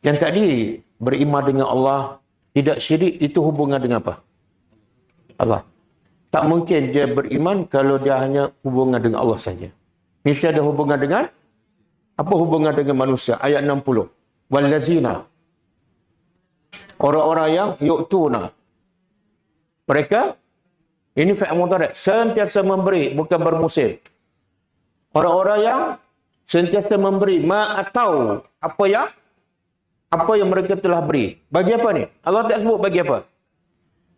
Yang tadi beriman dengan Allah, tidak syirik, itu hubungan dengan apa? Allah. Tak mungkin dia beriman kalau dia hanya hubungan dengan Allah saja. Mesti ada hubungan dengan apa hubungan dengan manusia? Ayat 60. Wallazina. Orang-orang yang yu'tuna. Mereka, ini fi'il mudhari', sentiasa memberi, bukan bermusim. Orang-orang yang sentiasa memberi, atau apa yang mereka telah beri. Bagi apa ni? Allah tak sebut bagi apa.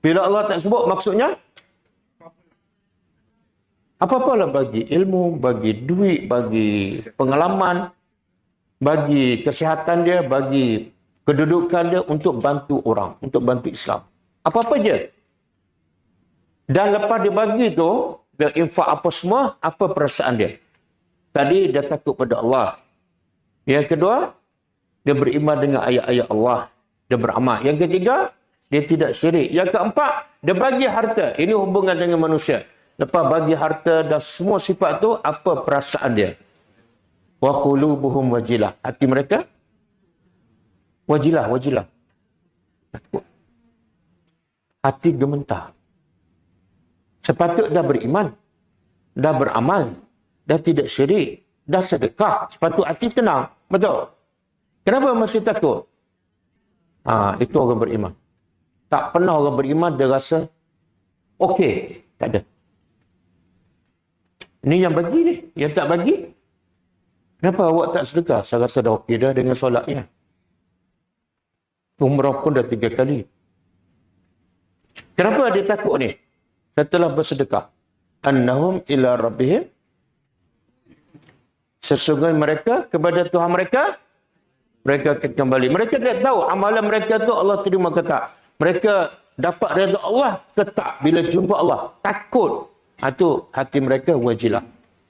Bila Allah tak sebut, maksudnya apa-apalah, bagi ilmu, bagi duit, bagi pengalaman, bagi kesihatan dia, bagi kedudukan dia untuk bantu orang, untuk bantu Islam. Apa-apa je. Dan lepas dia bagi tu, dia infak apa semua, apa perasaan dia. Tadi dia takut pada Allah. Yang kedua, dia beriman dengan ayat-ayat Allah. Dia beramal. Yang ketiga, dia tidak syirik. Yang keempat, dia bagi harta. Ini hubungan dengan manusia. Lepas bagi harta dan semua sifat tu, apa perasaan dia? Wa qulubuhum wajilah. Hati mereka wajilah. Takut. Hati gementar. Sepatut dah beriman, dah beramal, dah tidak syirik, dah sedekah. Sepatut hati tenang. Betul? Kenapa masih takut? Itu orang beriman. Tak pernah orang beriman dia rasa okey. Tak ada. Ni yang bagi ni. Yang tak bagi, kenapa awak tak sedekah? Saya rasa dah okey dah dengan solatnya. Umrah pun dah 3 kali. Kenapa dia takut ni? Setelah bersedekah. Annahum ila rabbihim. Sesungguhnya mereka kepada Tuhan mereka, mereka akan kembali. Mereka tidak tahu amalan mereka tu Allah terima ke tak. Mereka dapat redha Allah ke tak bila jumpa Allah. Takut. Itu hati mereka wajilah.